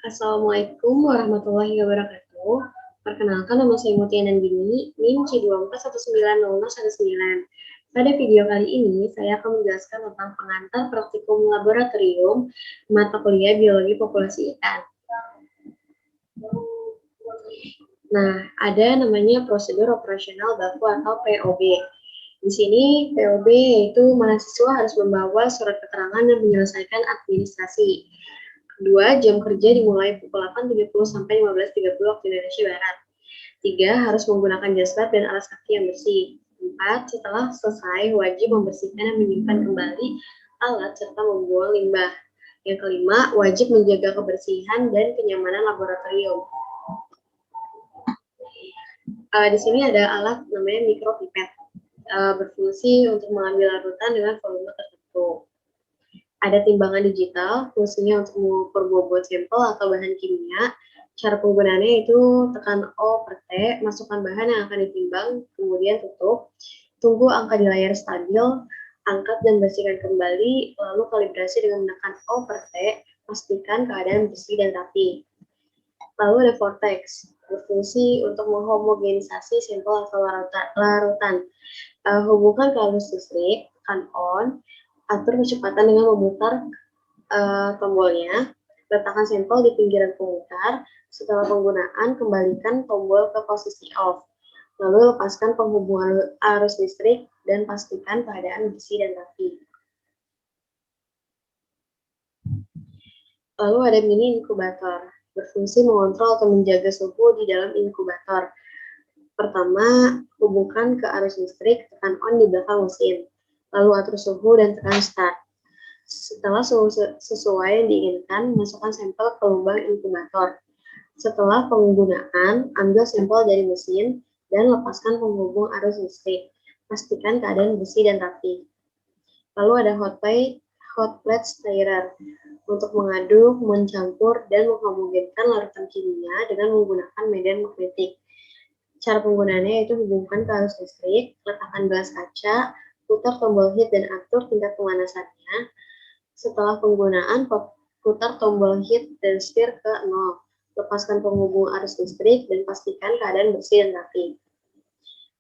Assalamualaikum warahmatullahi wabarakatuh. Perkenalkan, nama saya Mutia Nandini, NIM C24190019. Pada video kali ini, saya akan menjelaskan tentang pengantar praktikum laboratorium mata kuliah biologi populasi ikan. Nah, ada namanya prosedur operasional baku atau POB. Di sini POB yaitu mahasiswa harus membawa surat keterangan dan menyelesaikan administrasi. Kedua, jam kerja dimulai pukul 8.30 sampai 15.30 waktu Indonesia Barat. 3, harus menggunakan jas lab dan alas kaki yang bersih. 4, setelah selesai wajib membersihkan dan menyimpan kembali alat serta membuang limbah. Yang kelima, wajib menjaga kebersihan dan kenyamanan laboratorium. Di sini ada alat namanya mikropipet, berfungsi untuk mengambil larutan dengan volume tertentu. Ada timbangan digital, fungsinya untuk mengukur bobot sampel atau bahan kimia. Cara penggunaannya itu tekan O per T, masukkan bahan yang akan ditimbang, kemudian tutup. Tunggu angka di layar stabil, angkat dan bersihkan kembali, lalu kalibrasi dengan menekan O per T, pastikan keadaan bersih dan rapi. Lalu ada vortex, berfungsi untuk menghomogenisasi sampel atau larutan. Hubungkan ke arus listrik, tekan on, atur kecepatan dengan memutar tombolnya, letakkan sampel di pinggiran pemutar. Setelah penggunaan, kembalikan tombol ke posisi off. Lalu lepaskan penghubungan arus listrik dan pastikan keadaan bersih dan rapi. Lalu ada mini inkubator, berfungsi mengontrol atau menjaga suhu di dalam inkubator. Pertama, hubungkan ke arus listrik, tekan on di belakang mesin. Lalu atur suhu dan tekan start. Setelah suhu sesuai yang diinginkan, masukkan sampel ke lubang inkubator. Setelah penggunaan, ambil sampel dari mesin dan lepaskan penghubung arus listrik. Pastikan keadaan bersih dan rapi. Lalu ada hot plate stirrer untuk mengaduk, mencampur, dan menghomogenkan larutan kimia dengan menggunakan medan magnetik. Cara penggunaannya yaitu hubungkan ke arus listrik, letakkan gelas kaca, putar tombol heat dan atur tingkat pemanasannya. Setelah penggunaan, putar tombol heat dan setir ke 0. Lepaskan penghubung arus listrik dan pastikan keadaan bersih dan rapi.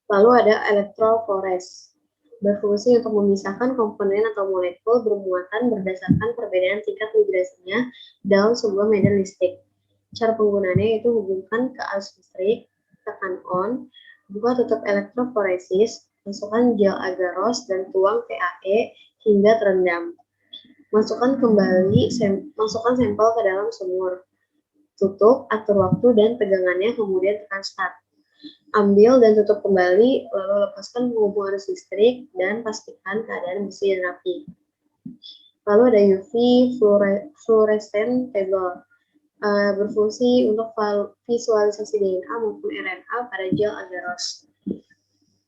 Lalu ada electrophores, berfungsi untuk memisahkan komponen atau molekul bermuatan berdasarkan perbedaan tingkat migrasinya dalam sebuah medan listrik. Cara penggunaannya yaitu hubungkan ke arus listrik, tekan on, buka tutup elektroforesis, masukkan gel agaros dan tuang PAE hingga terendam. Masukkan sampel ke dalam sumur. Tutup, atur waktu dan tegangannya, kemudian tekan start. Ambil dan tutup kembali, lalu lepaskan penghubung arus listrik dan pastikan keadaan bersih dan rapi. Lalu ada UV fluorescent table, berfungsi untuk visualisasi DNA maupun RNA pada gel agaros.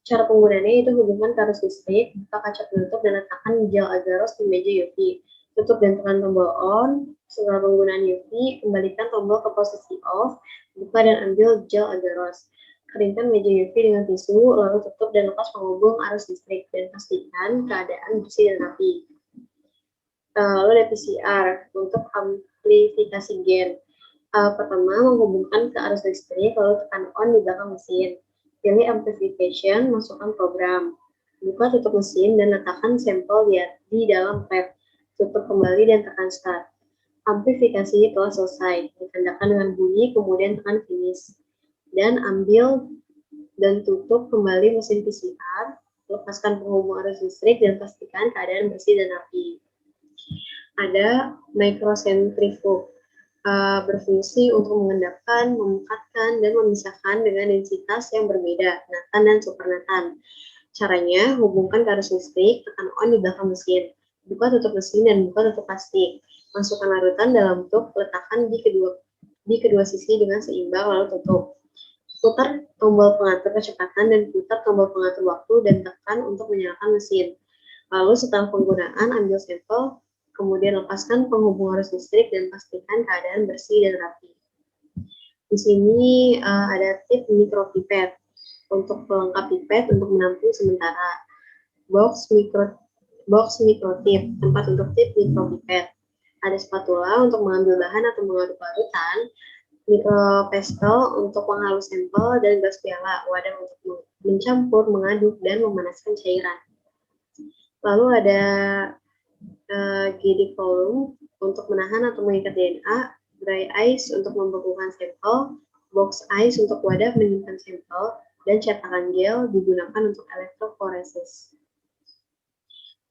Cara penggunaannya itu hubungkan ke arus listrik, buka kaca penutup dan letakkan gel agaros di meja UV. Tutup dan tekan tombol on. Setelah penggunaan UV, kembalikan tombol ke posisi off, buka dan ambil gel agaros. Keringkan meja UV dengan tisu, lalu tutup dan lepas penghubung arus listrik dan pastikan keadaan bersih dan rapi. Lalu ada PCR untuk amplifikasi gen. Pertama, menghubungkan ke arus listrik, lalu tekan on di belakang mesin. Pilih amplification, masukkan program. Buka tutup mesin dan letakkan sampel di dalam pad. Tutup kembali dan tekan start. Amplifikasi telah selesai. Ditandakan dengan bunyi, kemudian tekan finish. Dan ambil dan tutup kembali mesin PCR. Lepaskan penghubung arus listrik dan pastikan keadaan bersih dan rapi. Ada microcentrifuge, berfungsi untuk mengendapkan, memekatkan, dan memisahkan dengan densitas yang berbeda, natan dan supernatan. Caranya, hubungkan ke arus listrik, tekan on di belakang mesin. Buka tutup mesin dan buka tutup plastik. Masukkan larutan dalam tub, letakkan di kedua sisi dengan seimbang, lalu tutup. Putar tombol pengatur kecepatan dan putar tombol pengatur waktu dan tekan untuk menyalakan mesin. Lalu setelah penggunaan, ambil sampel, kemudian lepaskan penghubung arus listrik dan pastikan keadaan bersih dan rapi. Di sini ada tip mikropipet untuk pelengkap pipet untuk menampung sementara. Box Box mikrotip, tempat untuk tip mikropipet. Ada spatula untuk mengambil bahan atau mengaduk larutan, mikropestel untuk menghalus sampel, dan gelas piala, wadah untuk mencampur, mengaduk, dan memanaskan cairan. Lalu ada GD column untuk menahan atau mengikat DNA, dry ice untuk membekukan sampel, box ice untuk wadah menyimpan sampel, dan cetakan gel digunakan untuk elektroforesis.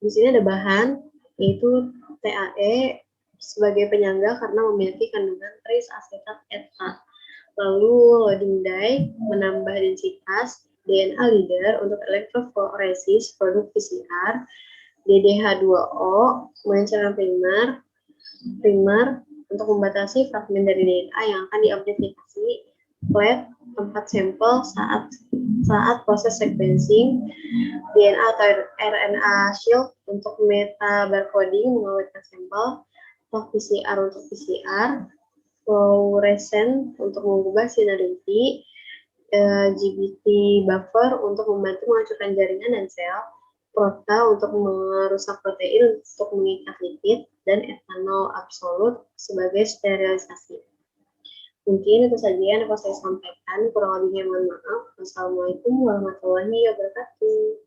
Di sini ada bahan, yaitu TAE sebagai penyangga karena memiliki kandungan trisasetat eta. Lalu loading dye menambah densitas, DNA leader untuk elektroforesis produk PCR, DDH2O mengencerkan primer untuk membatasi fragmen dari DNA yang akan diamplifikasi, flat tempat sampel saat proses sequencing, DNA atau RNA shield untuk metabarcoding mengawetkan sampel, PCR untuk PCR, fluorescent untuk mengubah sinar inti, GBT buffer untuk membantu menghancurkan jaringan dan sel, Prota untuk merusak protein untuk mengikat lipid, dan etanol absolut sebagai sterilisasi. Mungkin itu saja yang dapat saya sampaikan. Kurang lebihnya mohon maaf. Wassalamualaikum warahmatullahi wabarakatuh.